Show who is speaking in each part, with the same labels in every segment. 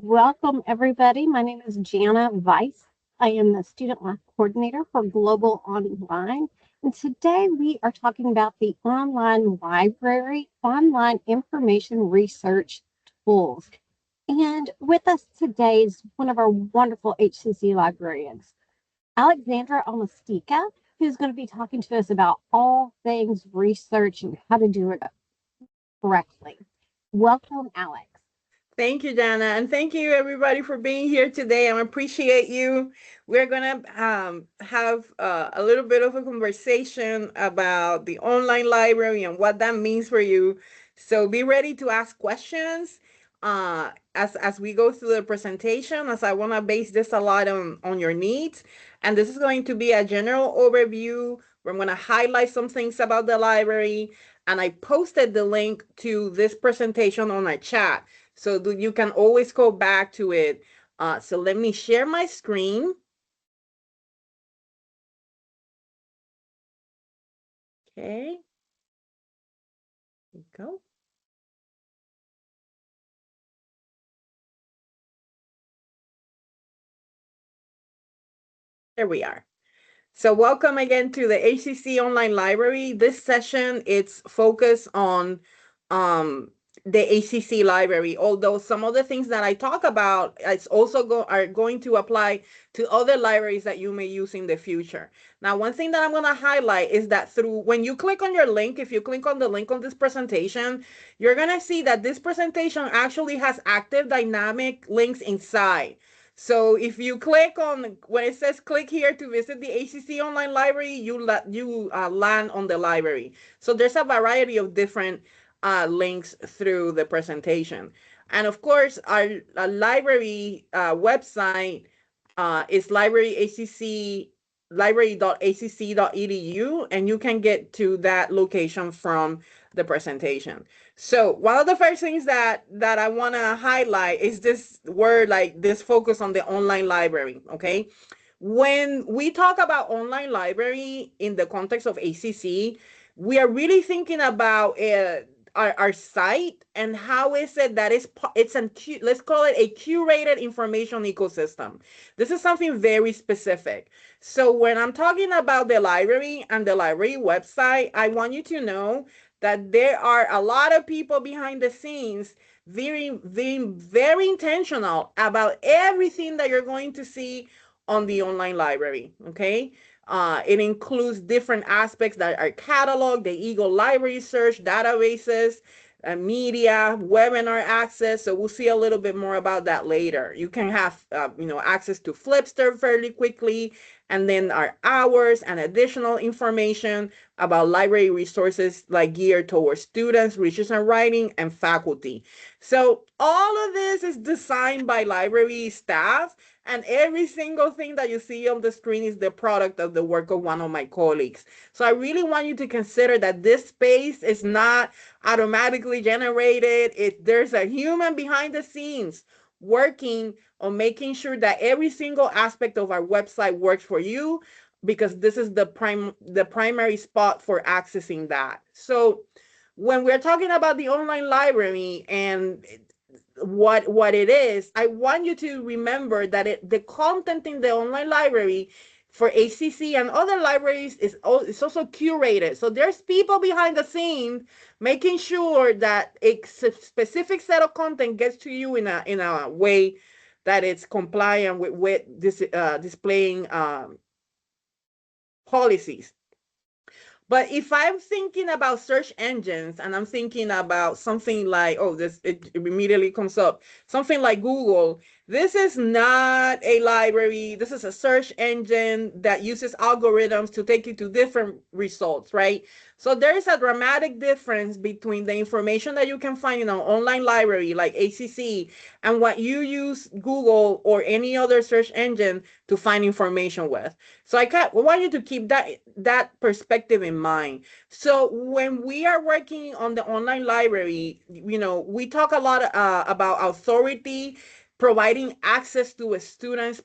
Speaker 1: Welcome, everybody. My name is Jana Weiss. I am the Student Life Coordinator for Global Online. And today we are talking about the online library, online information research tools. And with us today is one of our wonderful HCC librarians, Alexandra Omastika, who's going to be talking to us about all things research and how to do it correctly. Welcome, Alex.
Speaker 2: Thank you, Dana, and thank you everybody for being here today. I appreciate you. We're gonna have a little bit of a conversation about the online library and what that means for you. So be ready to ask questions as we go through the presentation. As I want to base this a lot on your needs, and this is going to be a general overview. We're going to highlight some things about the library, and I posted the link to this presentation on our chat so that you can always go back to it. So let me share my screen. Okay, there you go. There we are. So welcome again to the HCC Online Library. This session, it's focused on um, the HCC library, although some of the things that I talk about it's also are going to apply to other libraries that you may use in the future. Now, one thing that I'm going to highlight is that when you click on your link, if you click on the link on this presentation, you're going to see that this presentation actually has active dynamic links inside. So if you click on when it says click here to visit the HCC online library, you land on the library. So there's a variety of different links through the presentation. And of course, our library website is library.acc.edu, and you can get to that location from the presentation. So one of the first things that I want to highlight is this word, like this focus on the online library. Okay, when we talk about online library in the context of ACC, we are really thinking about our site and how is it that let's call it a curated information ecosystem. This is something very specific. So when I'm talking about the library and the library website, I want you to know that there are a lot of people behind the scenes being very intentional about everything that you're going to see on the online library. Okay, it includes different aspects that are catalog, the Eagle Library Search, databases, media, webinar access. So we'll see a little bit more about that later. You can have access to Flipster fairly quickly, and then our hours and additional information about library resources like geared towards students, research and writing, and faculty. So all of this is designed by library staff, and every single thing that you see on the screen is the product of the work of one of my colleagues. So I really want you to consider that this space is not automatically generated. There's a human behind the scenes working on making sure that every single aspect of our website works for you, because this is the primary spot for accessing that. So when we're talking about the online library and what it is, I want you to remember that the content in the online library for ACC and other libraries is also curated. So there's people behind the scenes making sure that a specific set of content gets to you in a way that it's compliant with this displaying policies. But if I'm thinking about search engines and I'm thinking about something like, oh, it immediately comes up, something like Google, this is not a library. This is a search engine that uses algorithms to take you to different results, right? So there is a dramatic difference between the information that you can find in an online library like ACC and what you use Google or any other search engine to find information with. So I want you to keep that perspective in mind. So when we are working on the online library, we talk a lot about authority, providing access to a students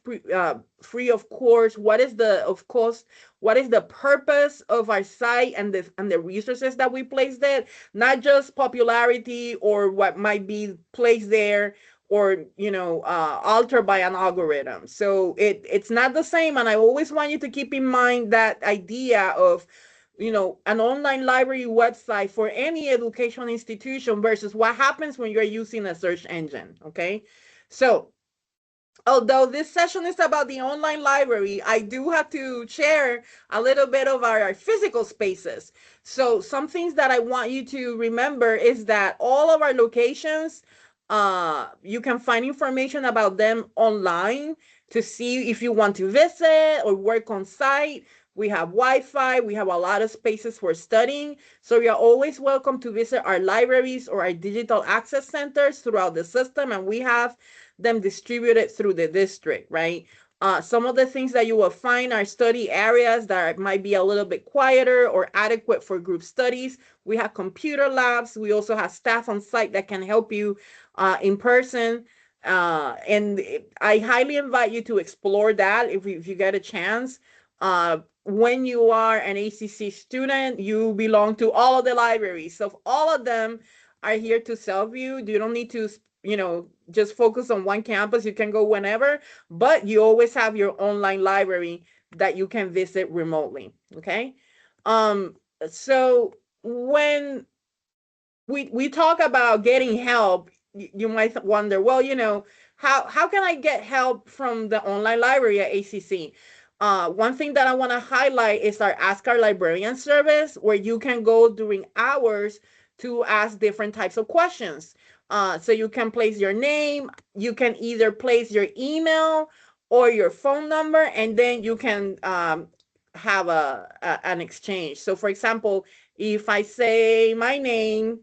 Speaker 2: free of course. What is the purpose of our site and the resources that we place there? Not just popularity or what might be placed there or altered by an algorithm. So it's not the same. And I always want you to keep in mind that idea of an online library website for any educational institution versus what happens when you're using a search engine. Okay, so although this session is about the online library, I do have to share a little bit of our physical spaces. So some things that I want you to remember is that all of our locations, you can find information about them online to see if you want to visit or work on site. We have Wi-Fi. We have a lot of spaces for studying. So you're always welcome to visit our libraries or our digital access centers throughout the system. And we have them distributed through the district, right? Some of the things that you will find are study areas that might be a little bit quieter or adequate for group studies. We have computer labs. We also have staff on site that can help you in person. And I highly invite you to explore that if you get a chance. When you are an ACC student, you belong to all of the libraries. So all of them are here to serve you. You don't need to just focus on one campus. You can go whenever, but you always have your online library that you can visit remotely. Okay. So when we talk about getting help, you might wonder, well, how can I get help from the online library at ACC? One thing that I want to highlight is our Ask Our Librarian service, where you can go during hours to ask different types of questions. So you can place your name, you can either place your email or your phone number, and then you can have an exchange. So for example, if I say my name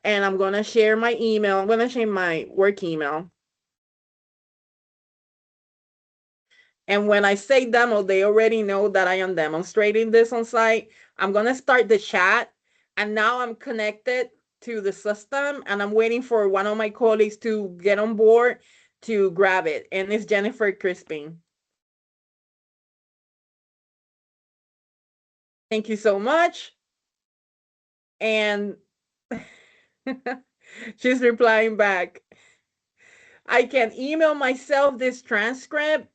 Speaker 2: and I'm going to share my email, I'm going to share my work email. And when I say demo, they already know that I am demonstrating this on site. I'm going to start the chat. And now I'm connected to the system and I'm waiting for one of my colleagues to get on board to grab it. And it's Jennifer Crispin. Thank you so much. And she's replying back. I can email myself this transcript.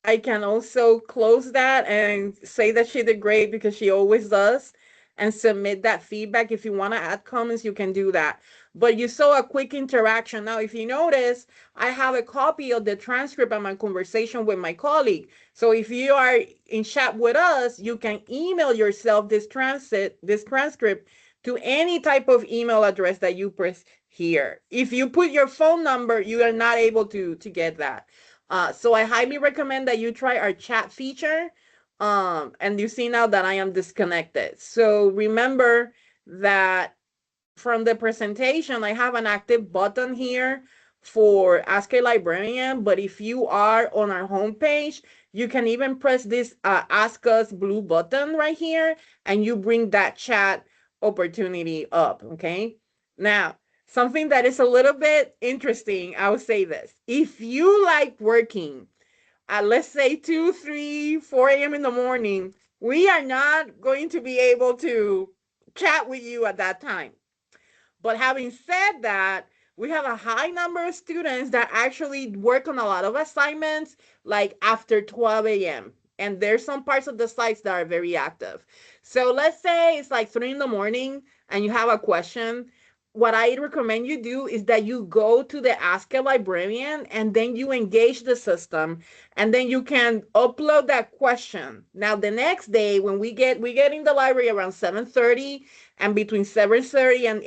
Speaker 2: I can also close that and say that she did great because she always does, and submit that feedback. If you want to add comments, you can do that. But you saw a quick interaction. Now, if you notice, I have a copy of the transcript of my conversation with my colleague. So if you are in chat with us, you can email yourself this transcript to any type of email address that you press here. If you put your phone number, you are not able to get that. So I highly recommend that you try our chat feature. And you see now that I am disconnected. So remember that from the presentation, I have an active button here for Ask a Librarian. But if you are on our homepage, you can even press this Ask Us blue button right here, and you bring that chat opportunity up. Okay. Now, something that is a little bit interesting, I would say this. If you like working at, let's say, 2, 3, 4 a.m. in the morning, we are not going to be able to chat with you at that time. But having said that, we have a high number of students that actually work on a lot of assignments like after 12 a.m. And there's some parts of the sites that are very active. So let's say it's like 3 in the morning and you have a question. What I recommend you do is that you go to the Ask a Librarian and then you engage the system and then you can upload that question. Now the next day when we get in the library around 7:30, and between 7:30 and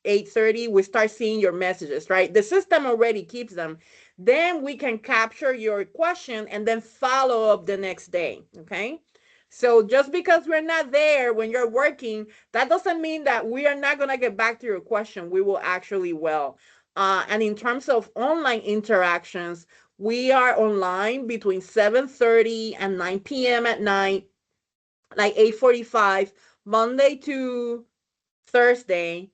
Speaker 2: 8:30 we start seeing your messages, right? The system already keeps them. Then we can capture your question and then follow up the next day. Okay, so just because we're not there when you're working, that doesn't mean that we are not going to get back to your question. We will actually. And in terms of online interactions, we are online between 7:30 and 9 p.m. at night, like 8:45 Monday to Thursday,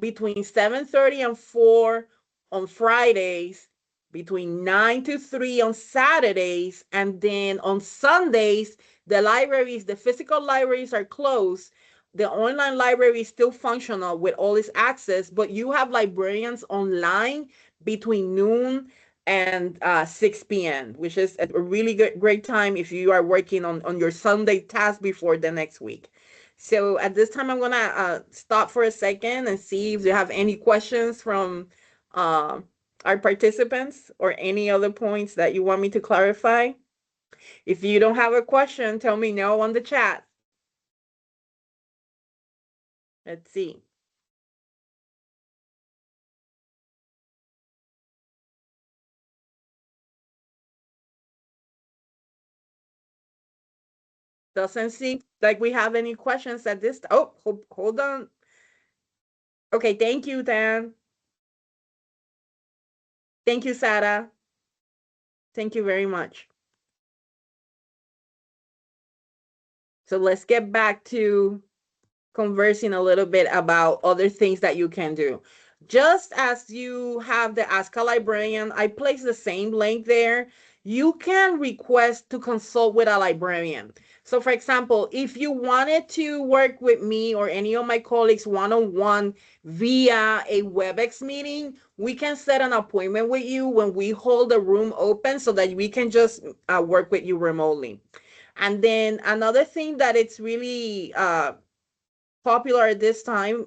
Speaker 2: between 7:30 and 4 on Fridays, between 9 to 3 on Saturdays, and then on Sundays, the physical libraries are closed. The online library is still functional with all its access, but you have librarians online between noon and 6 p.m., which is a really good, great time if you are working on your Sunday task before the next week. So at this time, I'm gonna stop for a second and see if you have any questions from uh, our participants or any other points that you want me to clarify. If you don't have a question, tell me no on the chat. Let's see. Doesn't seem like we have any questions at this. Oh, hold on. Okay, thank you, Dan. Thank you, Sarah. Thank you very much. So let's get back to conversing a little bit about other things that you can do. Just as you have the Ask a Librarian, I place the same link there. You can request to consult with a librarian. So, for example, if you wanted to work with me or any of my colleagues one-on-one via a WebEx meeting, we can set an appointment with you when we hold the room open so that we can just work with you remotely. And then another thing that it's really popular at this time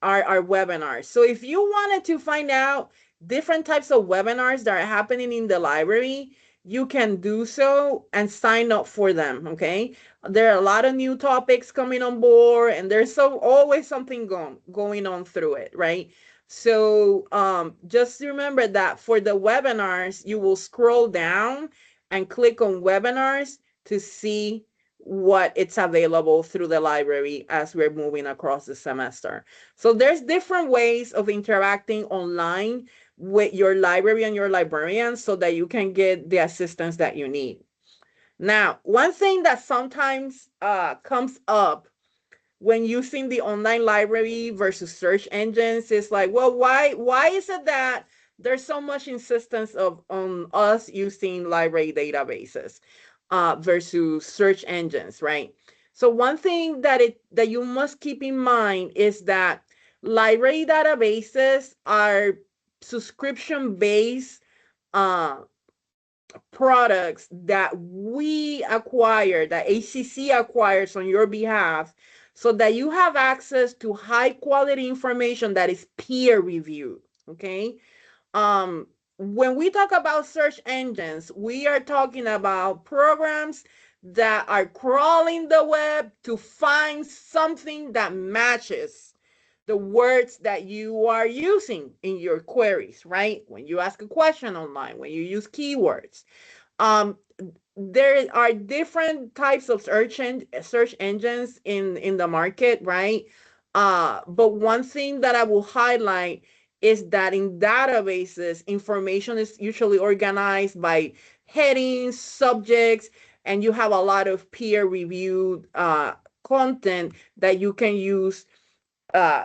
Speaker 2: are our webinars. So if you wanted to find out different types of webinars that are happening in the library, you can do so and sign up for them. Okay, there are a lot of new topics coming on board, and there's always something going on through it, right? So just remember that for the webinars, you will scroll down and click on webinars to see what it's available through the library as we're moving across the semester. So there's different ways of interacting online with your library and your librarian so that you can get the assistance that you need. Now, one thing that sometimes comes up when using the online library versus search engines is like, well, why is it that there's so much insistence of on us using library databases versus search engines, right? So one thing that you must keep in mind is that library databases are subscription based uh, products that we acquire, that ACC acquires on your behalf, so that you have access to high quality information that is peer reviewed. Okay. Um, when we talk about search engines, we are talking about programs that are crawling the web to find something that matches the words that you are using in your queries, right? When you ask a question online, when you use keywords. Um, there are different types of search engines in the market, right? But one thing that I will highlight is that in databases, information is usually organized by headings, subjects, and you have a lot of peer-reviewed content that you can use uh,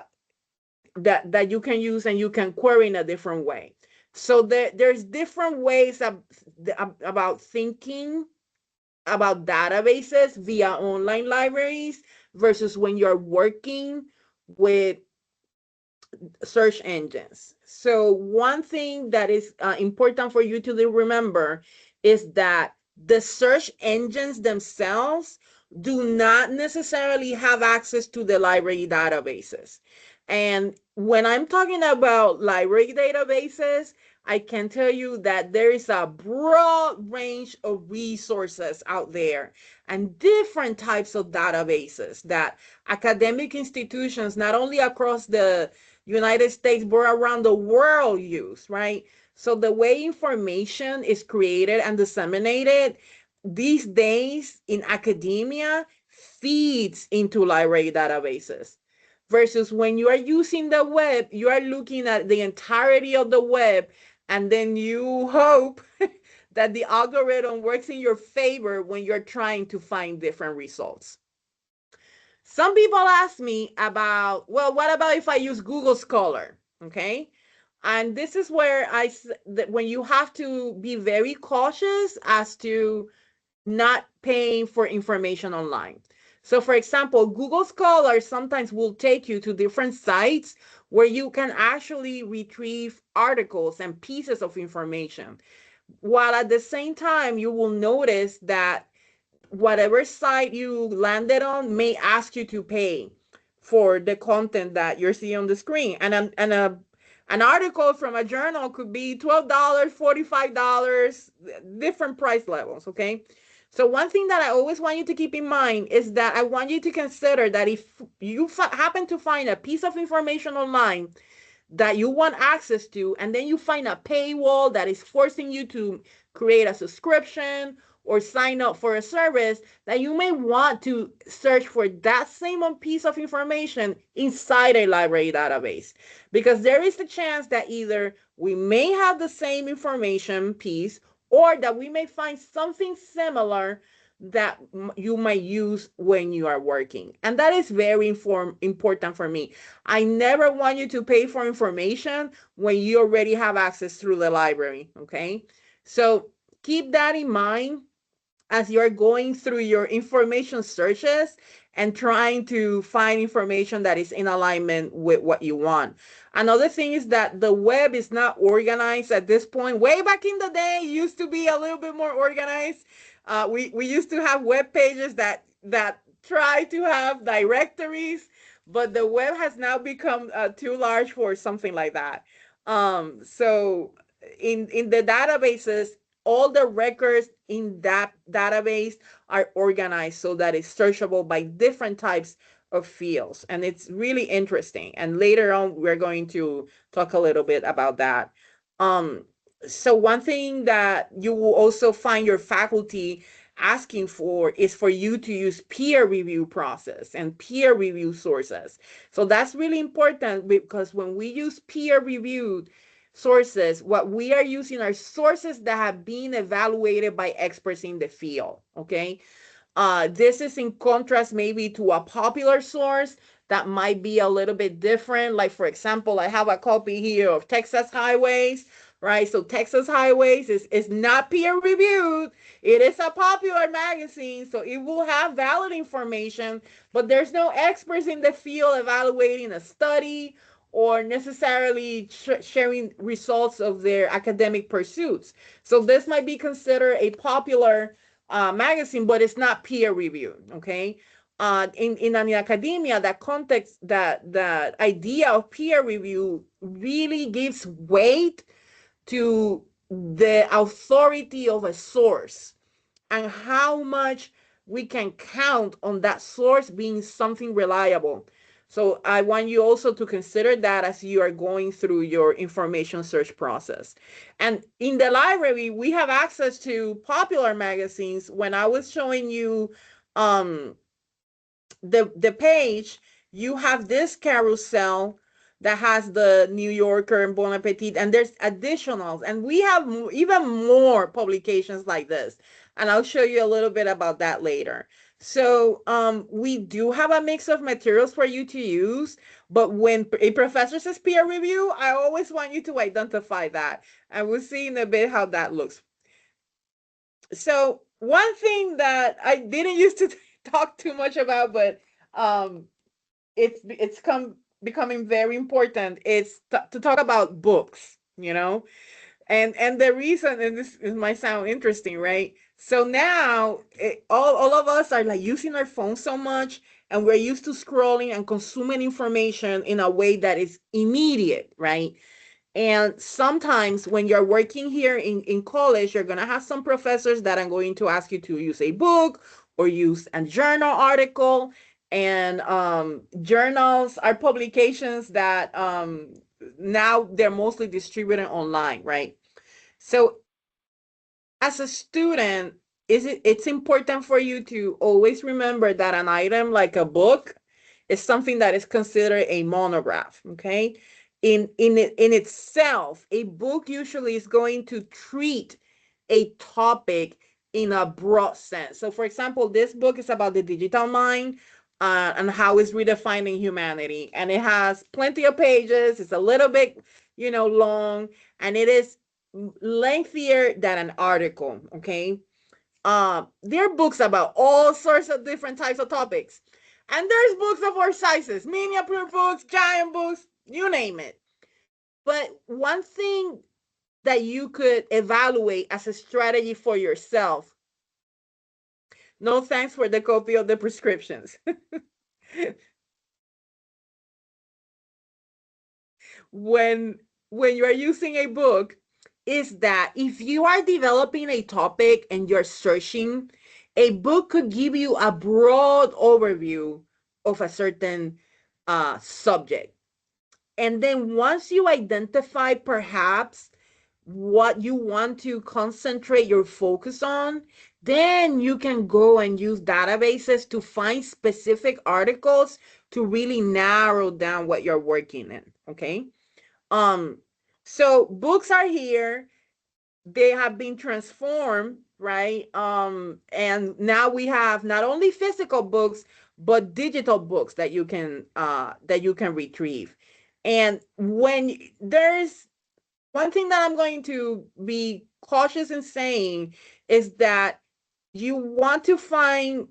Speaker 2: that you can use and you can query in a different way. So there's different ways about thinking about databases via online libraries versus when you're working with search engines. So one thing that is important for you to remember is that the search engines themselves do not necessarily have access to the library databases. And when I'm talking about library databases, I can tell you that there is a broad range of resources out there and different types of databases that academic institutions, not only across the United States, but around the world use, right? So the way information is created and disseminated these days in academia feeds into library databases. Versus when you are using the web, you are looking at the entirety of the web, and then you hope that the algorithm works in your favor when you're trying to find different results. Some people ask me about, well, what about if I use Google Scholar? Okay. And this is where when you have to be very cautious as to not paying for information online. So for example, Google Scholar sometimes will take you to different sites where you can actually retrieve articles and pieces of information. While at the same time, you will notice that whatever site you landed on may ask you to pay for the content that you're seeing on the screen. An article from a journal could be $12, $45, different price levels, okay? So one thing that I always want you to keep in mind is that I want you to consider that if you happen to find a piece of information online that you want access to, and then you find a paywall that is forcing you to create a subscription or sign up for a service, that you may want to search for that same piece of information inside a library database. Because there is a chance that either we may have the same information piece or that we may find something similar that you might use when you are working. And that is very important for me. I never want you to pay for information when you already have access through the library, okay? So keep that in mind as you're going through your information searches and trying to find information that is in alignment with what you want. Another thing is that the web is not organized at this point. Way back in the day, it used to be a little bit more organized. We used to have web pages that try to have directories, but the web has now become too large for something like that. So in the databases, all the records in that database are organized so that it's searchable by different types of fields. And it's really interesting. And later on, we're going to talk a little bit about that. Um, so one thing that you will also find your faculty asking for is for you to use peer review process and peer review sources. So that's really important because when we use peer reviewed sources, what we are using are sources that have been evaluated by experts in the field, okay? This is in contrast maybe to a popular source that might be a little bit different. Like, for example, I have a copy here of Texas Highways, right? So Texas Highways is not peer reviewed. It is a popular magazine, so it will have valid information, but there's no experts in the field evaluating a study or necessarily sharing results of their academic pursuits. So this might be considered a popular magazine, but it's not peer reviewed. Okay. In academia, that context, that idea of peer review really gives weight to the authority of a source and how much we can count on that source being something reliable. So I want you also to consider that as you are going through your information search process. And in the library, we have access to popular magazines. When I was showing you um, the page, you have this carousel that has the New Yorker and Bon Appetit, and there's additionals, and we have even more publications like this, and I'll show you a little bit about that later. So we do have a mix of materials for you to use, but when a professor says peer review, I always want you to identify that, and we'll see in a bit how that looks. So one thing that I didn't used to talk too much about, but um, it's becoming very important is to talk about books, you know. And the reason, and this might sound interesting, right? So now all of us are like using our phones so much, and we're used to scrolling and consuming information in a way that is immediate, right? And sometimes when you're working here in college, you're going to have some professors that are going to ask you to use a book or use a journal article. And journals are publications that now they're mostly distributed online, right? So as a student, it's important for you to always remember that an item like a book is something that is considered a monograph, okay? In itself, a book usually is going to treat a topic in a broad sense. So for example, this book is about the digital mind and how it's redefining humanity, and it has plenty of pages. It's a little bit, long, and it is lengthier than an article, okay? there are books about all sorts of different types of topics. And there's books of all sizes, miniature books, giant books, you name it. But one thing that you could evaluate as a strategy for yourself, no thanks for the copy of the prescriptions. when when you are using a book, is that if you are developing a topic and you're searching, a book could give you a broad overview of a certain subject. And then once you identify perhaps what you want to concentrate your focus on, then you can go and use databases to find specific articles to really narrow down what you're working in. Okay. Um, so books are here. They have been transformed, right? And now we have not only physical books, but digital books that you can retrieve. And when there's one thing that I'm going to be cautious in saying is that you want to find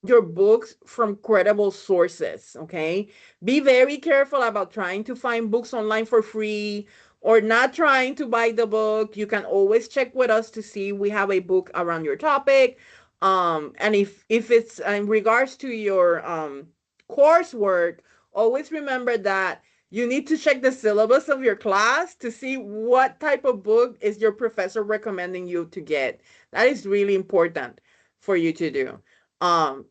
Speaker 2: your books from credible sources, okay? Be very careful about trying to find books online for free or not trying to buy the book. You can always check with us to see we have a book around your topic. And if it's in regards to your coursework, always remember that you need to check the syllabus of your class to see what type of book is your professor recommending you to get. That is really important for you to do. Um,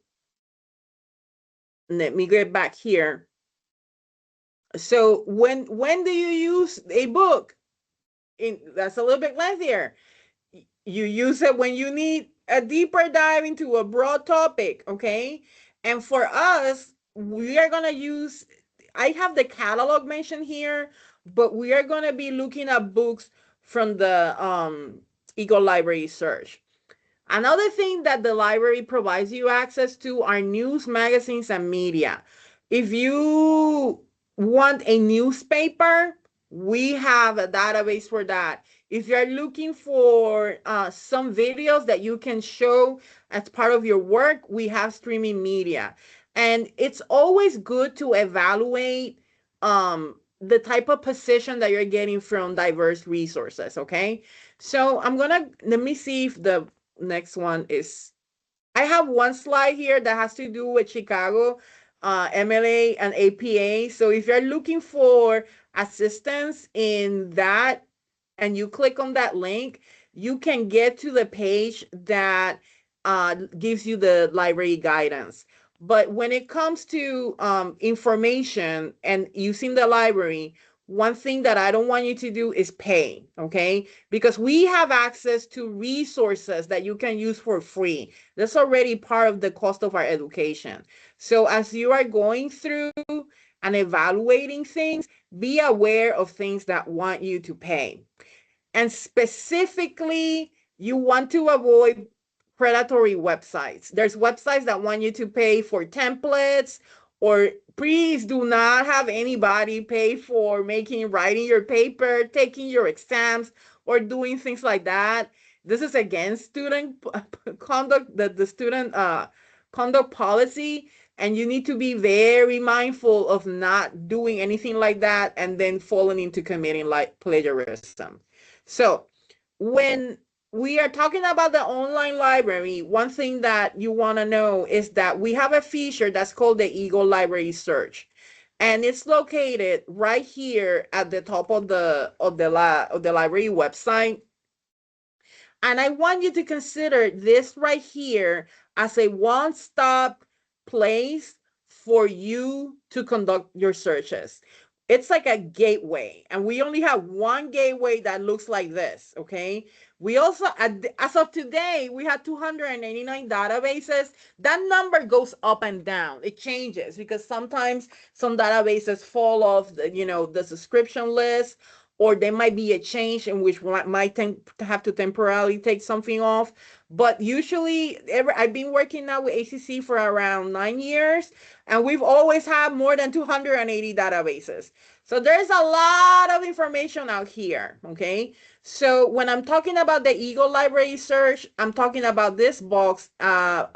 Speaker 2: Let me get back here. So when do you use a book? That's a little bit lengthier. You use it when you need a deeper dive into a broad topic, okay? And for us, we are gonna use, I have the catalog mentioned here, but we are gonna be looking at books from the Eagle Library Search. Another thing that the library provides you access to are news, magazines, and media. If you want a newspaper, we have a database for that. If you're looking for some videos that you can show as part of your work, we have streaming media. And it's always good to evaluate the type of position that you're getting from diverse resources, okay? So let me see if the next one is, I have one slide here that has to do with Chicago, MLA and APA. So if you're looking for assistance in that and you click on that link, you can get to the page that gives you the library guidance. But when it comes to information and using the library, one thing that I don't want you to do is pay, okay? Because we have access to resources that you can use for free. That's already part of the cost of our education. So as you are going through and evaluating things, be aware of things that want you to pay. And specifically, you want to avoid predatory websites. There's websites that want you to pay for templates, or please do not have anybody pay for writing your paper, taking your exams, or doing things like that. This is against student conduct, the student conduct policy, and you need to be very mindful of not doing anything like that and then falling into committing like plagiarism. So when we are talking about the online library, one thing that you want to know is that we have a feature that's called the Eagle Library Search. And it's located right here at the top of the library website. And I want you to consider this right here as a one-stop place for you to conduct your searches. It's like a gateway, and we only have one gateway that looks like this, okay? We also, as of today, we have 289 databases. That number goes up and down. It changes because sometimes some databases fall off the subscription list, or there might be a change in which one might have to temporarily take something off. But usually, I've been working now with ACC for around 9 years, and we've always had more than 280 databases. So there's a lot of information out here, okay? So when I'm talking about the Eagle Library Search, I'm talking about this box.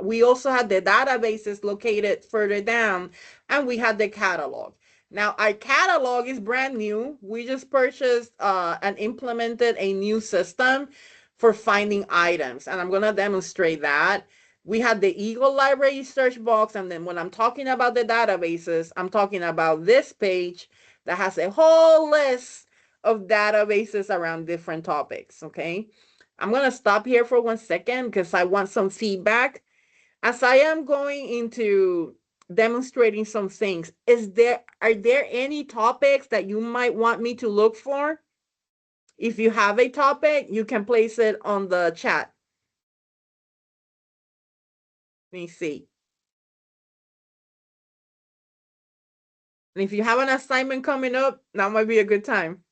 Speaker 2: We also had the databases located further down, and we had the catalog. Now, our catalog is brand new. We just purchased and implemented a new system for finding items, and I'm going to demonstrate that. We had the Eagle Library search box, and then when I'm talking about the databases, I'm talking about this page that has a whole list of databases around different topics, okay? I'm going to stop here for 1 second because I want some feedback. As I am going into demonstrating some things, are there any topics that you might want me to look for? If you have a topic, you can place it on the chat. Let me see. And if you have an assignment coming up, that might be a good time.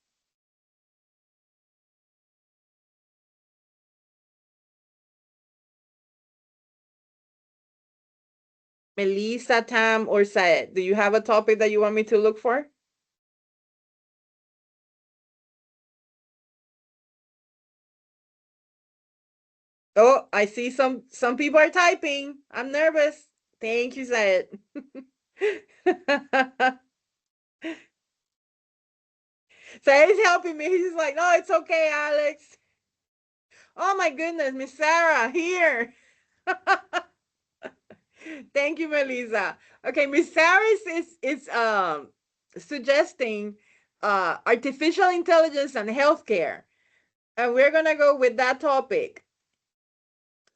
Speaker 2: Melissa, Tam, or Syed, do you have a topic that you want me to look for? Oh, I see some people are typing. I'm nervous. Thank you, Syed. Syed is helping me. He's like, no, it's okay, Alex. Oh my goodness, Miss Sarah here. Thank you, Melissa. Okay, Miss Sarah is suggesting artificial intelligence and healthcare. And we're gonna go with that topic.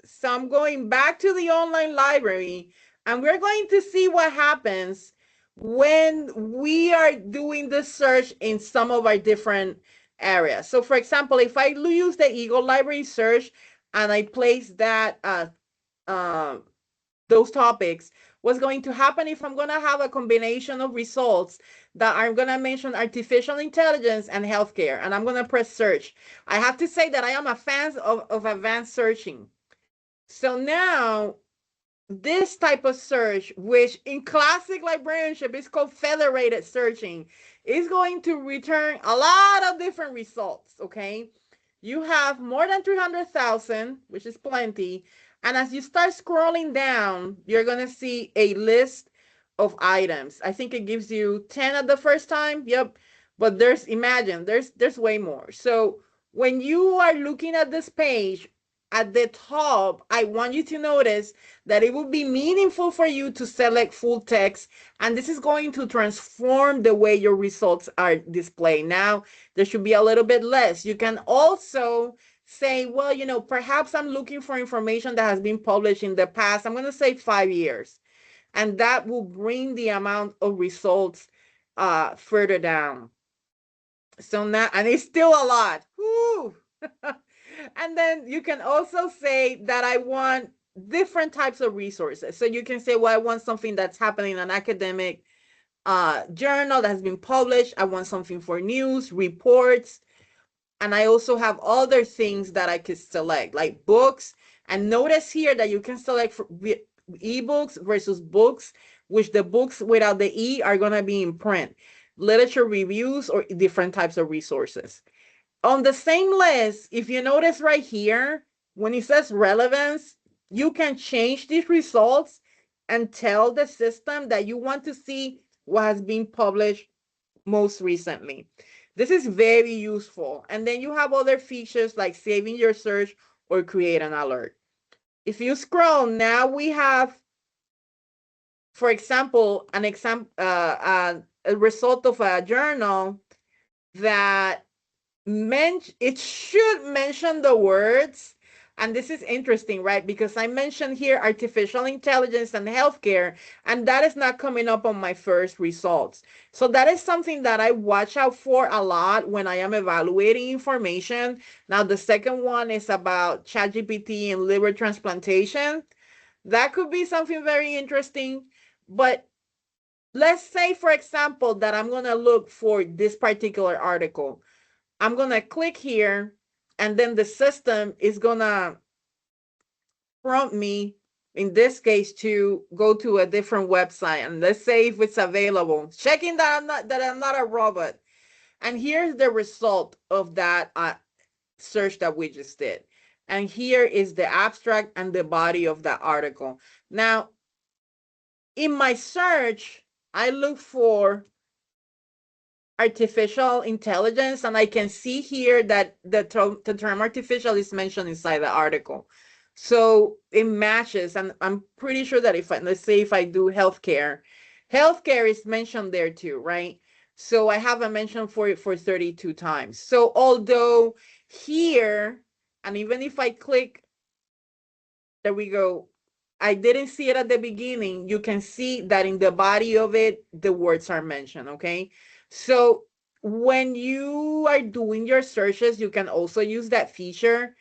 Speaker 2: So I'm going back to the online library, and we're going to see what happens when we are doing the search in some of our different areas. So for example, if I use the Eagle Library search and I place that uh, those topics, what's going to happen if I'm going to have a combination of results that are going to mention artificial intelligence and healthcare, and I'm going to press search. I have to say that I am a fan of advanced searching. So now this type of search, which in classic librarianship is called federated searching, is going to return a lot of different results, okay? You have more than 300,000, which is plenty. And as you start scrolling down, you're going to see a list of items. I think it gives you 10 at the first time. Yep. But imagine, there's way more. So when you are looking at this page, at the top, I want you to notice that it would be meaningful for you to select full text, and this is going to transform the way your results are displayed. Now, there should be a little bit less. You can also say, well, perhaps I'm looking for information that has been published in the past. I'm going to say 5 years, and that will bring the amount of results further down. So now, and it's still a lot. Woo! And then you can also say that I want different types of resources. So you can say, well, I want something that's happening in an academic journal that has been published. I want something for news, reports. And I also have other things that I could select, like books. And notice here that you can select for ebooks versus books, which the books without the E are going to be in print, literature reviews, or different types of resources. On the same list, if you notice right here, when it says relevance, you can change these results and tell the system that you want to see what has been published most recently. This is very useful. And then you have other features like saving your search or create an alert. If you scroll, now we have, for example, a result of a journal that it should mention the words. And this is interesting, right? Because I mentioned here artificial intelligence and healthcare, and that is not coming up on my first results. So that is something that I watch out for a lot when I am evaluating information. Now, the second one is about ChatGPT and liver transplantation. That could be something very interesting. But let's say, for example, that I'm going to look for this particular article. I'm going to click here, and then the system is going to prompt me, in this case, to go to a different website. And let's say if it's available, checking that I'm not a robot. And here's the result of that search that we just did. And here is the abstract and the body of that article. Now, in my search, I look for artificial intelligence, and I can see here that the term artificial is mentioned inside the article. So it matches, and I'm pretty sure that let's say if I do healthcare, healthcare is mentioned there too, right? So I have a mention for it for 32 times. So although here, and even if I click, there we go, I didn't see it at the beginning, you can see that in the body of it, the words are mentioned, okay? So when you are doing your searches, you can also use that feature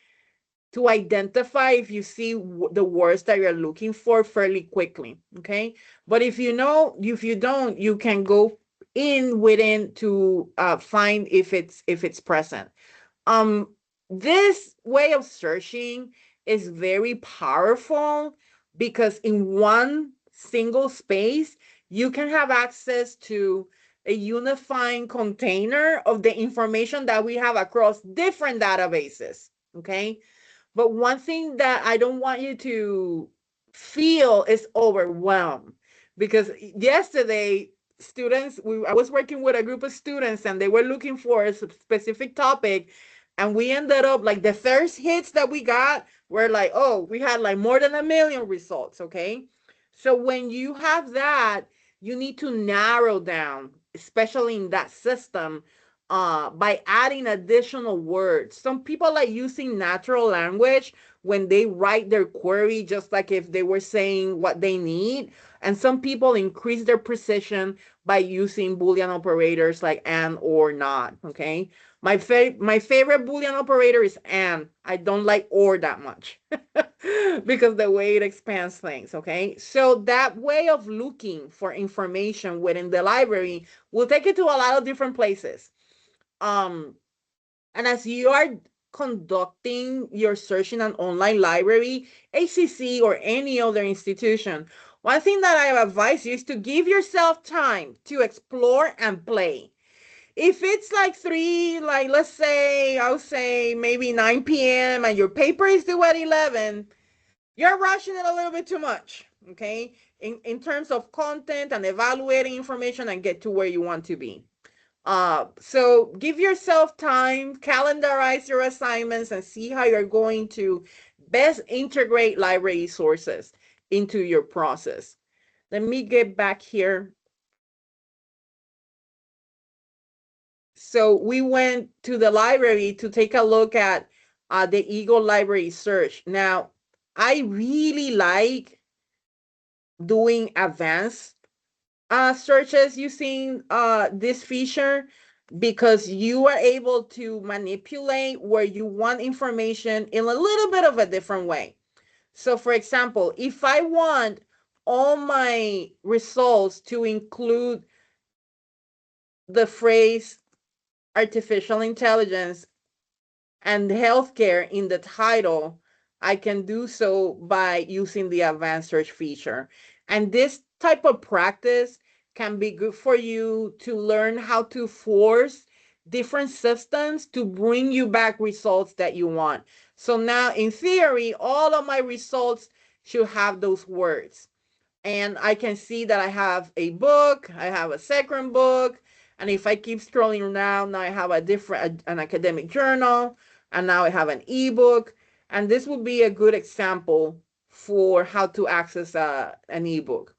Speaker 2: to identify if you see the words that you're looking for fairly quickly, okay? But if you don't, you can go within to find if it's present. um this way of searching is very powerful because in one single space you can have access to a unifying container of the information that we have across different databases, okay? But one thing that I don't want you to feel is overwhelmed, because yesterday I was working with a group of students and they were looking for a specific topic, and we ended up like the first hits that we got were like, oh, we had like more than 1 million results, okay? So when you have that, you need to narrow down, especially in that system, by adding additional words. Some people like using natural language when they write their query, just like if they were saying what they need. And some people increase their precision by using Boolean operators like and or not. Okay. My favorite Boolean operator is and. I don't like or that much because the way it expands things. Okay. So that way of looking for information within the library will take you to a lot of different places. um and as you are conducting your search in an online library, ACC or any other institution, one thing that I advise you is to give yourself time to explore and play. If it's like like let's say, I'll say maybe 9 p.m. and your paper is due at 11, you're rushing it a little bit too much, okay? In terms of content and evaluating information and get to where you want to be. So give yourself time, calendarize your assignments, and see how you're going to best integrate library sources into your process. Let me get back here. So we went to the library to take a look at the Eagle Library Search. Now, I really like doing advanced searches using this feature, because you are able to manipulate where you want information in a little bit of a different way. So for example, if I want all my results to include the phrase artificial intelligence and healthcare in the title, I can do so by using the advanced search feature. And this type of practice can be good for you to learn how to force different systems to bring you back results that you want. So now, in theory, all of my results should have those words, and I can see that I have a book, I have a second book, and if I keep scrolling down, now I have an academic journal, and now I have an ebook, and this would be a good example for how to access an ebook.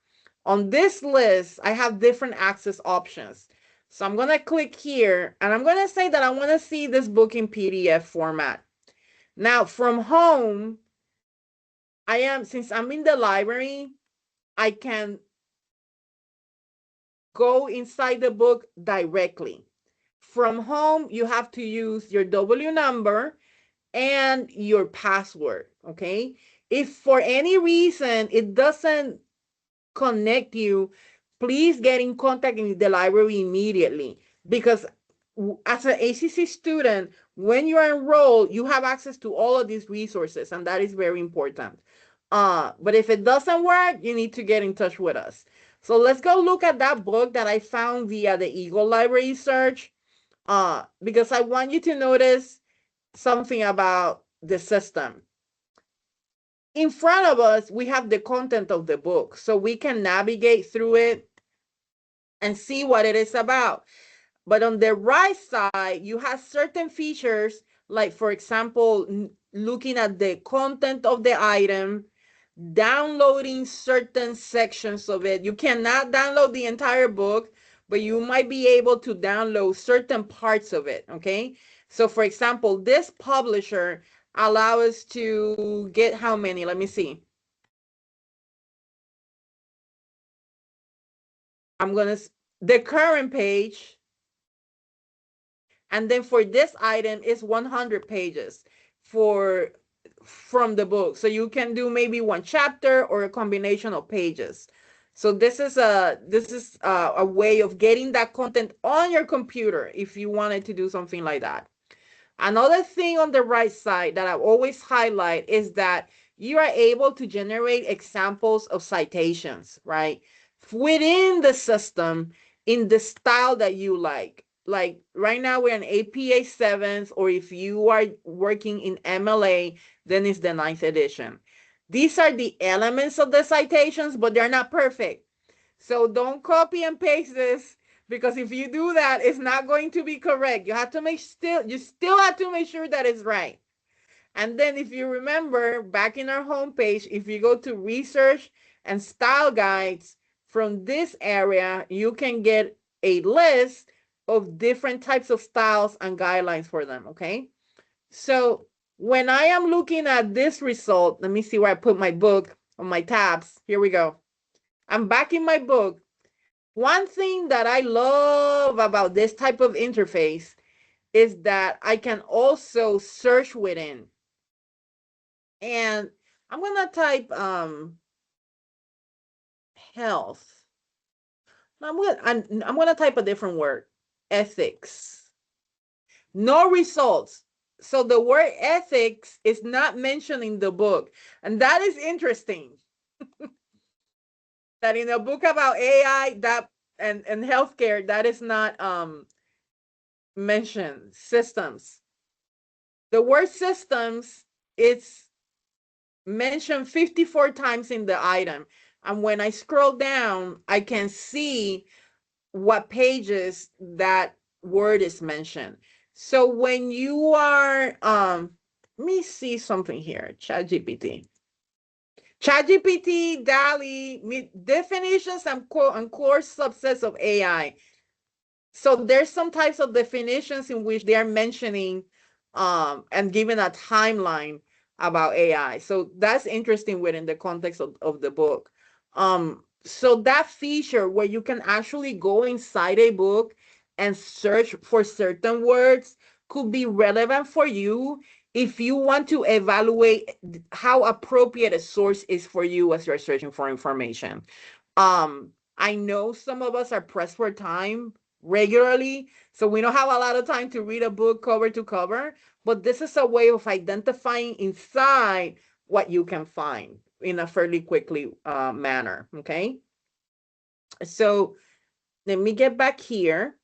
Speaker 2: On this list, I have different access options. So I'm going to click here, and I'm going to say that I want to see this book in PDF format. Now, from home, since I'm in the library, I can go inside the book directly. From home, you have to use your W number and your password, okay? If for any reason it doesn't connect you, please get in contact with the library immediately, because as an ACC student, when you are enrolled, you have access to all of these resources, and that is very important. But if it doesn't work, you need to get in touch with us. So let's go look at that book that I found via the Eagle Library search, because I want you to notice something about the system. In front of us, we have the content of the book, so we can navigate through it and see what it is about. But on the right side, you have certain features, like, for example, looking at the content of the item, downloading certain sections of it. You cannot download the entire book, but you might be able to download certain parts of it, okay? So, for example, this publisher allows us to get how many? Let me see. The current page, and then for this item is 100 pages from the book. So you can do maybe one chapter or a combination of pages. So this is a way of getting that content on your computer if you wanted to do something like that. Another thing on the right side that I always highlight is that you are able to generate examples of citations, right? Within the system in the style that you like. Like right now we're in APA 7th, or if you are working in MLA, then it's the 9th edition. These are the elements of the citations, but they're not perfect. So don't copy and paste this, because if you do that, it's not going to be correct. You still have to make sure that it's right. And then if you remember back in our homepage, if you go to research and style guides, from this area, you can get a list of different types of styles and guidelines for them, okay? So when I am looking at this result, let me see where I put my book on my tabs. Here we go. I'm back in my book. One thing that I love about this type of interface is that I can also search within. And I'm gonna type health. I'm gonna type a different word, ethics. No results. So the word ethics is not mentioned in the book, and that is interesting. That in a book about AI and healthcare, that is not mentioned. Systems. The word systems is mentioned 54 times in the item. And when I scroll down, I can see what pages that word is mentioned. So when you are, let me see something here, ChatGPT. ChatGPT, DALL-E, definitions and core subsets of AI. So there's some types of definitions in which they are mentioning and giving a timeline about AI. So that's interesting within the context of the book. So that feature where you can actually go inside a book and search for certain words could be relevant for you if you want to evaluate how appropriate a source is for you as you're searching for information. I know some of us are pressed for time regularly, so we don't have a lot of time to read a book cover to cover, but this is a way of identifying inside what you can find in a fairly quickly manner, okay? So let me get back here.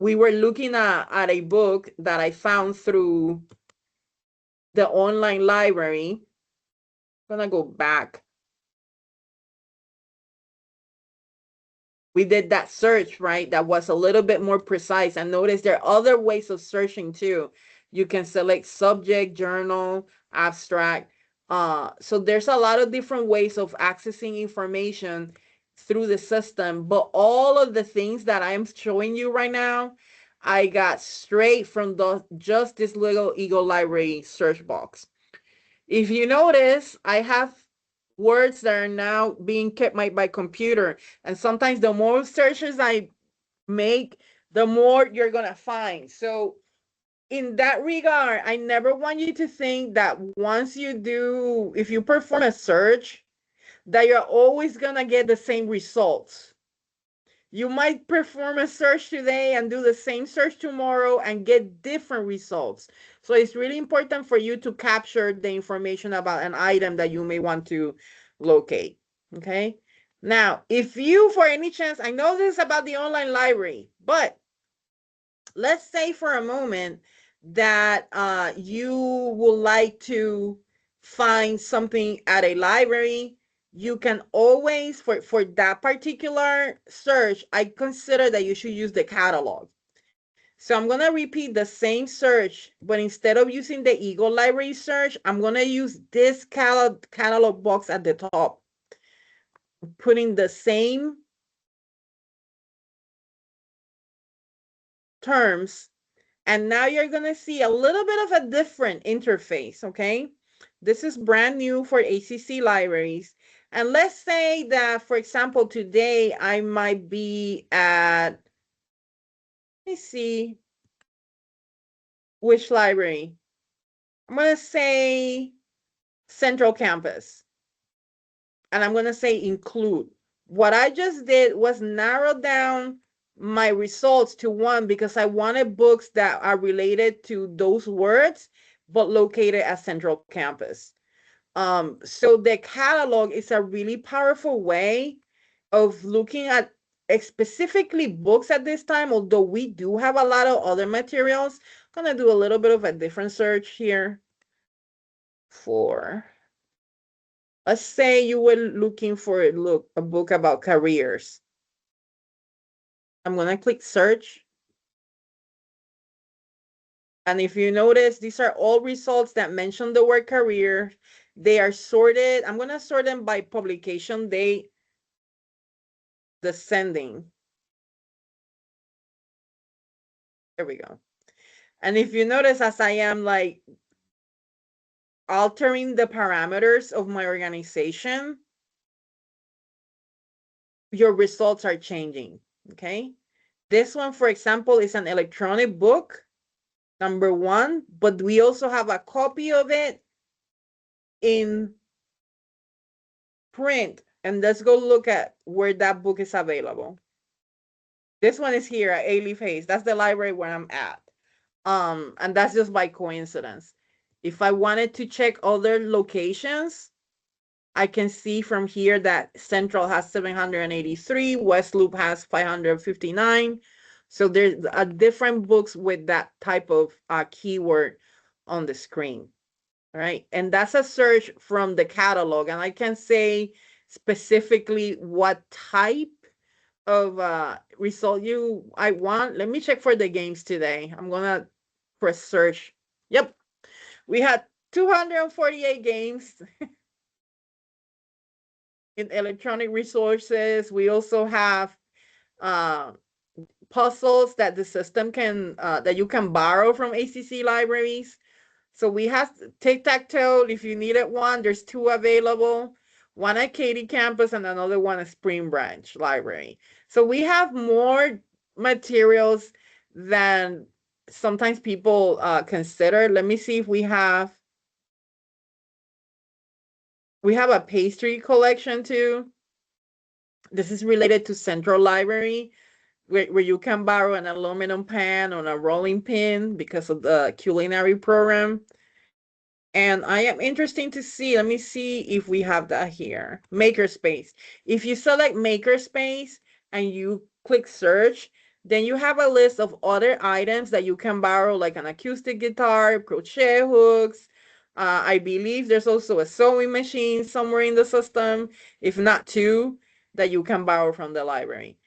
Speaker 2: We were looking at a book that I found through the online library. I'm gonna go back. We did that search, right? That was a little bit more precise. And notice there are other ways of searching too. You can select subject, journal, abstract. So there's a lot of different ways of accessing information through the system. But all of the things that I am showing you right now, I got straight from just this little Eagle Library search box. If you notice, I have words that are now being kept by computer. And sometimes the more searches I make, the more you're going to find. So in that regard, I never want you to think that if you perform a search, that you're always going to get the same results. You might perform a search today and do the same search tomorrow and get different results. So it's really important for you to capture the information about an item that you may want to locate. Okay. Now, if you, for any chance, I know this is about the online library, but let's say for a moment that you would like to find something at a library. You can always, for that particular search, I consider that you should use the catalog. So I'm going to repeat the same search, but instead of using the Eagle Library search, I'm going to use this catalog box at the top, putting the same terms. And now you're going to see a little bit of a different interface, okay? This is brand new for ACC libraries. And let's say that, for example, today I might be at, let me see which library. I'm going to say Central Campus. And I'm going to say include. What I just did was narrow down my results to one because I wanted books that are related to those words, but located at Central Campus. So the catalog is a really powerful way of looking at specifically books at this time, although we do have a lot of other materials. I'm going to do a little bit of a different search here for, let's say you were looking for a book about careers. I'm going to click search. And if you notice, these are all results that mention the word career. They are sorted. I'm going to sort them by publication date, descending. There we go. And if you notice, as I am like altering the parameters of my organization, your results are changing, okay? This one, for example, is an electronic book, number one, but we also have a copy of it in print. And let's go look at where that book is available. This one is here at A-Leaf Hayes. That's the library where I'm at. And that's just by coincidence. If I wanted to check other locations, I can see from here that Central has 783, West Loop has 559. So there's different books with that type of keyword on the screen. All right. And that's a search from the catalog. And I can say specifically what type of result I want. Let me check for the games today. I'm going to press search. Yep. We had 248 games in electronic resources. We also have uh, puzzles that the system can that you can borrow from ACC libraries. So we have tic-tac-toe. If you needed one, there's two available. One at Katy campus and another one at Spring Branch Library. So we have more materials than sometimes people consider. Let me see if we have a pastry collection too. This is related to Central Library, where you can borrow an aluminum pan or a rolling pin because of the culinary program. And I am interested to see, let me see if we have that here. Makerspace. If you select Makerspace and you click search, then you have a list of other items that you can borrow, like an acoustic guitar, crochet hooks. I believe there's also a sewing machine somewhere in the system, if not two, that you can borrow from the library.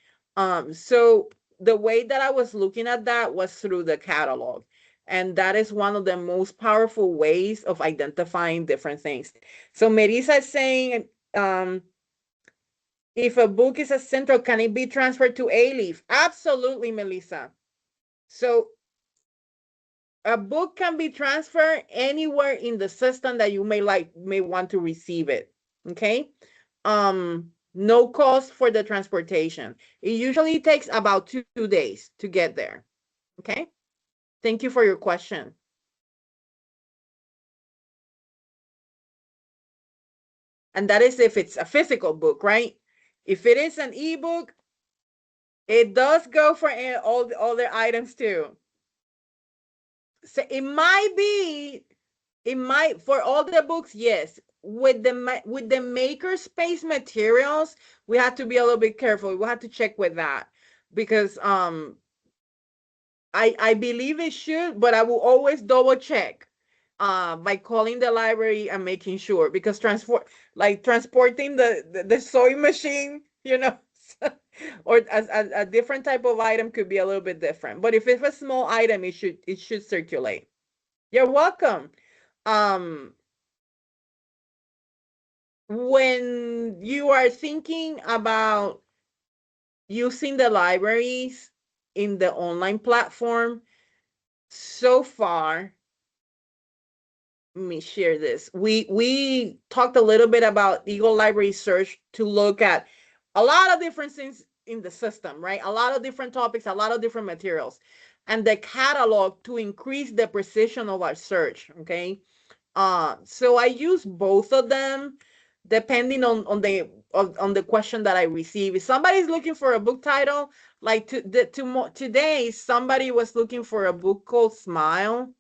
Speaker 2: So the way that I was looking at that was through the catalog. And that is one of the most powerful ways of identifying different things. So Melissa is saying, if a book is a Central, can it be transferred to A-Leaf? Absolutely, Melissa. So a book can be transferred anywhere in the system that you may want to receive it. Okay. No cost for the transportation. It usually takes about 2 days to get there. Okay. Thank you for your question. And that is if it's a physical book, right? If it is an ebook, It does go for all the other items too. So it might for all the books, yes. With the makerspace materials, we have to be a little bit careful. We have to check with that because I believe it should, but I will always double check by calling the library and making sure, because transporting the sewing machine, or a different type of item could be a little bit different. But if it's a small item, it should circulate. You're welcome. Um, when you are thinking about using the libraries in the online platform, so far, let me share this. We talked a little bit about Eagle Library Search to look at a lot of different things in the system, right? A lot of different topics, a lot of different materials, and the catalog to increase the precision of our search. Okay, so I use both of them depending on the question that I receive. If somebody's looking for a book title, like today, somebody was looking for a book called Smile,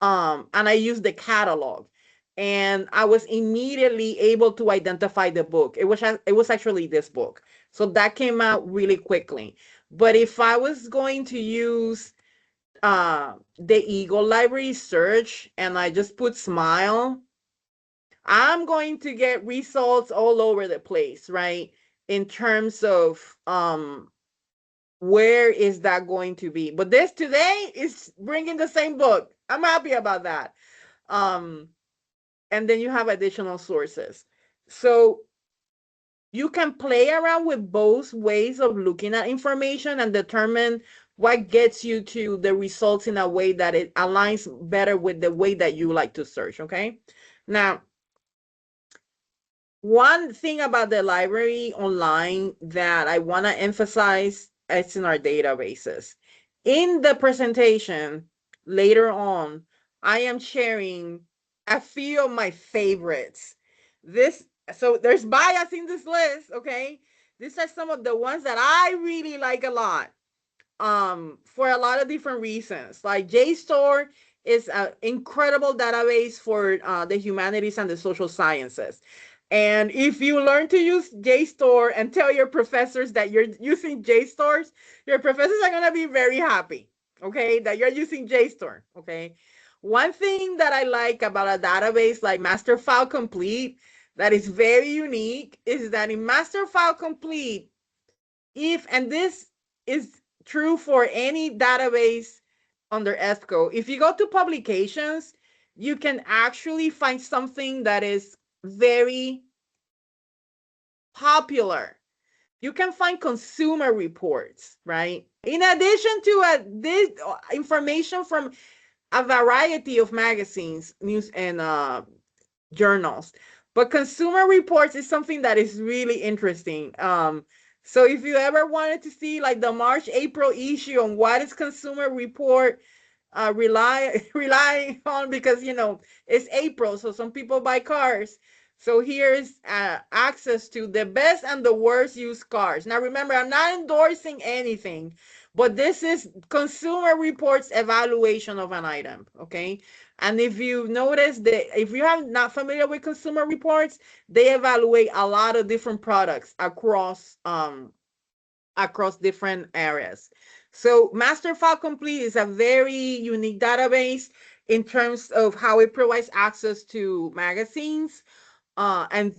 Speaker 2: and I used the catalog, and I was immediately able to identify the book. It was actually this book, so that came out really quickly. But if I was going to use the Eagle Library Search and I just put Smile, I'm going to get results all over the place, right? In terms of where is that going to be? But this today is bringing the same book. I'm happy about that. Um, and then you have additional sources. So you can play around with both ways of looking at information and determine what gets you to the results in a way that it aligns better with the way that you like to search. Okay. Now, one thing about the library online that I want to emphasize is in our databases. In the presentation later on, I am sharing a few of my favorites. This so there's bias in this list, okay? These are some of the ones that I really like a lot, for a lot of different reasons. Like JSTOR is an incredible database for the humanities and the social sciences. And if you learn to use JSTOR and tell your professors that you're using JSTORs, your professors are going to be very happy, okay, that you're using JSTOR, okay? One thing that I like about a database like Master File Complete that is very unique is that in Master File Complete, and this is true for any database under ESCO, if you go to publications, you can actually find something that is very popular. You can find consumer reports, right? In addition to this information from a variety of magazines, news, and journals. But consumer reports is something that is really interesting. So if you ever wanted to see like the March, April issue on what is consumer report rely on, because it's April, so some people buy cars. So here's access to the best and the worst used cars. Now remember, I'm not endorsing anything, but this is Consumer Reports evaluation of an item, okay? And if you notice that, if you are not familiar with Consumer Reports, they evaluate a lot of different products across different areas. So Master File Complete is a very unique database in terms of how it provides access to magazines, and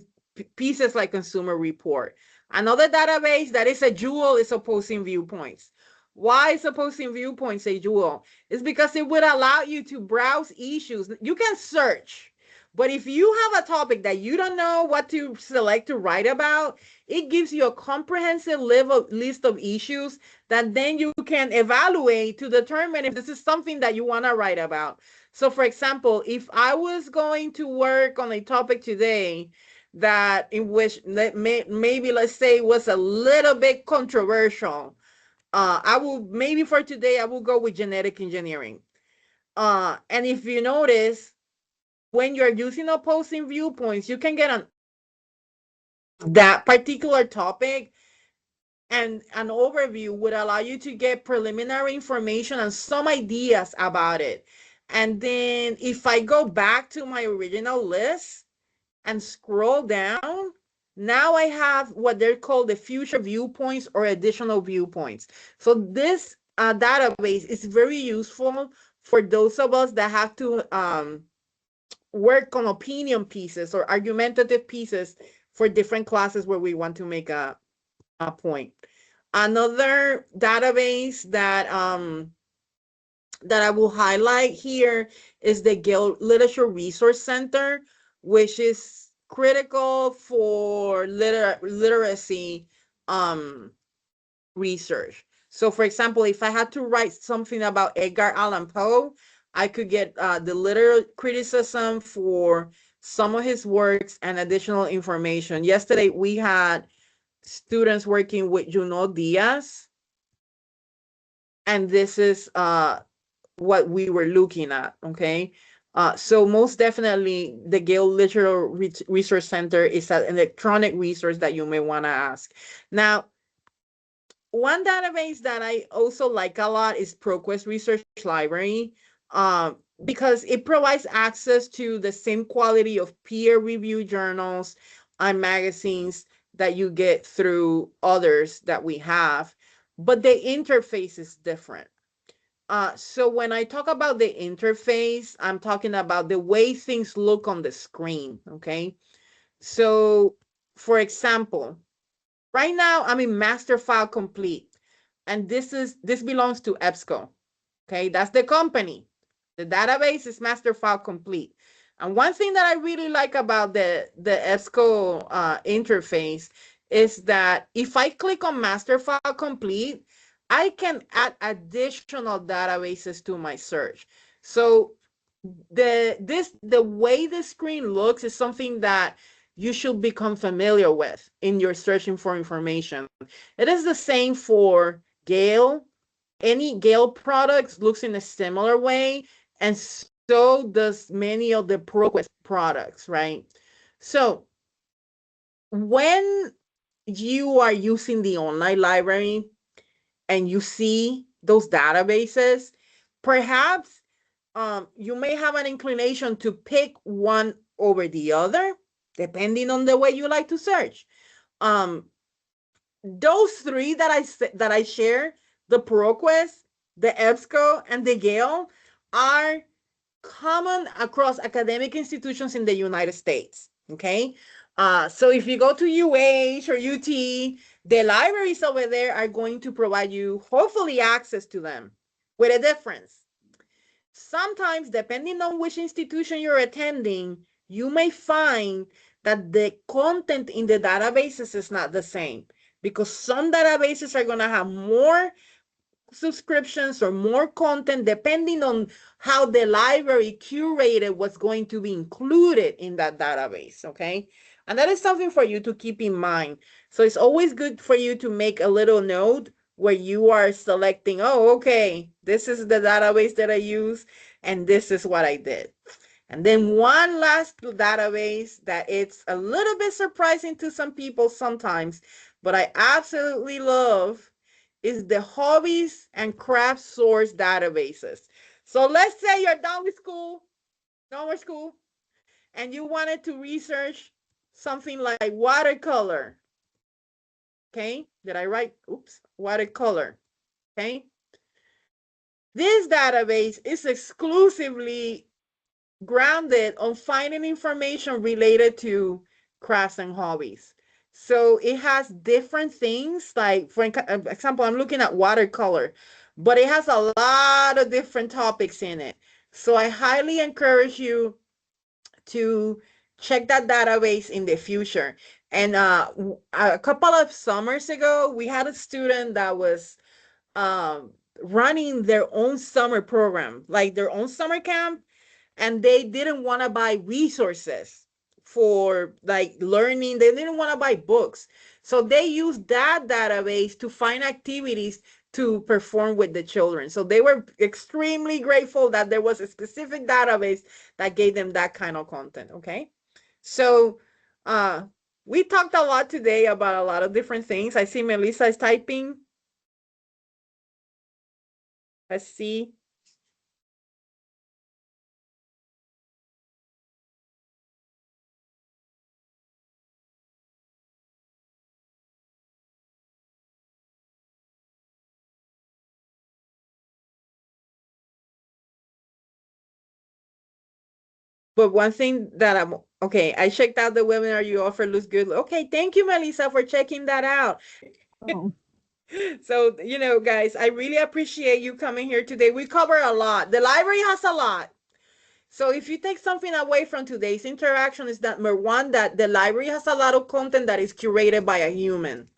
Speaker 2: pieces like Consumer Report. Another database that is a jewel is Opposing Viewpoints. Why is Opposing Viewpoints a jewel? It's because it would allow you to browse issues. You can search, but if you have a topic that you don't know what to select to write about, it gives you a comprehensive list of issues that then you can evaluate to determine if this is something that you want to write about. So, for example, if I was going to work on a topic today that in which maybe let's say was a little bit controversial, I will maybe for today I will go with genetic engineering. And if you notice, when you're using Opposing Viewpoints, you can get on that particular topic and an overview would allow you to get preliminary information and some ideas about it. And then if I go back to my original list and scroll down, now I have what they're called the future viewpoints or additional viewpoints. So this database is very useful for those of us that have to work on opinion pieces or argumentative pieces for different classes where we want to make a point. Another database that I will highlight here is the Gale Literature Resource Center, which is critical for literacy research. So, for example, if I had to write something about Edgar Allan Poe, I could get the literary criticism for some of his works and additional information. Yesterday, we had students working with Junot Diaz, and this is what we were looking at, okay? So most definitely, the Gale Literary Resource Center is an electronic resource that you may want to ask. Now, one database that I also like a lot is ProQuest Research Library, because it provides access to the same quality of peer-reviewed journals and magazines that you get through others that we have, but the interface is different. So when I talk about the interface, I'm talking about the way things look on the screen, okay? So, for example, right now I'm in master file complete, and this belongs to EBSCO, okay? That's the company. The database is master file complete. And one thing that I really like about the EBSCO interface is that if I click on master file complete, I can add additional databases to my search. So the way the screen looks is something that you should become familiar with in your searching for information. It is the same for Gale. Any Gale products looks in a similar way, and so does many of the ProQuest products, right? So when you are using the online library and you see those databases, perhaps you may have an inclination to pick one over the other, depending on the way you like to search. Those three that I share, the ProQuest, the EBSCO, and the Gale, are common across academic institutions in the United States. Okay, so if you go to UH or UT, the libraries over there are going to provide you, hopefully, access to them, with a difference. Sometimes, depending on which institution you're attending, you may find that the content in the databases is not the same, because some databases are going to have more subscriptions or more content depending on how the library curated what's going to be included in that database, okay? And that is something for you to keep in mind. So it's always good for you to make a little note where you are selecting, oh, okay, this is the database that I use, and this is what I did. And then one last database that it's a little bit surprising to some people sometimes, but I absolutely love, is the hobbies and craft source databases. So let's say you're done with school, no more school, and you wanted to research something like watercolor. Okay, did I write? Oops, watercolor. Okay. This database is exclusively grounded on finding information related to crafts and hobbies. So it has different things, like for example, I'm looking at watercolor, but it has a lot of different topics in it. So I highly encourage you to check that database in the future. And a couple of summers ago, we had a student that was running their own summer program, like their own summer camp, and they didn't want to buy resources for like learning. They didn't want to buy books, so they used that database to find activities to perform with the children. So they were extremely grateful that there was a specific database that gave them that kind of content. Okay, so We talked a lot today about a lot of different things. I see Melissa is typing. Let's see. But one thing that I'm okay, I checked out the webinar you offer looks good. Okay, thank you, Melissa, for checking that out.
Speaker 1: Oh,
Speaker 2: So, guys, I really appreciate you coming here today. We cover a lot. The library has a lot. So if you take something away from today's interaction is that number one, that the library has a lot of content that is curated by a human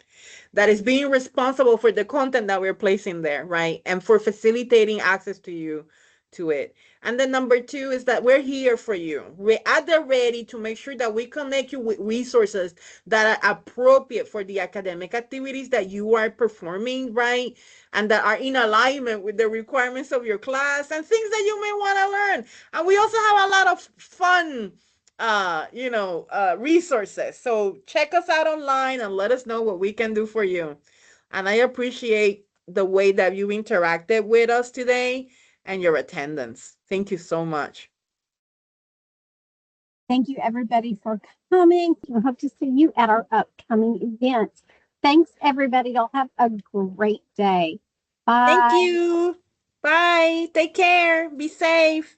Speaker 2: that is being responsible for the content that we're placing there, right? And for facilitating access to you to it. And then number two is that we're here for you. We're at the ready to make sure that we connect you with resources that are appropriate for the academic activities that you are performing, right? And that are in alignment with the requirements of your class and things that you may want to learn. And we also have a lot of fun resources. So check us out online and let us know what we can do for you. And I appreciate the way that you interacted with us today and your attendance. Thank you so much.
Speaker 1: thank you everybody for coming. I hope to see you at our upcoming events. Thanks everybody. Y'all have a great day.
Speaker 2: Thank
Speaker 1: Bye.
Speaker 2: you. Bye. Take care. Be safe.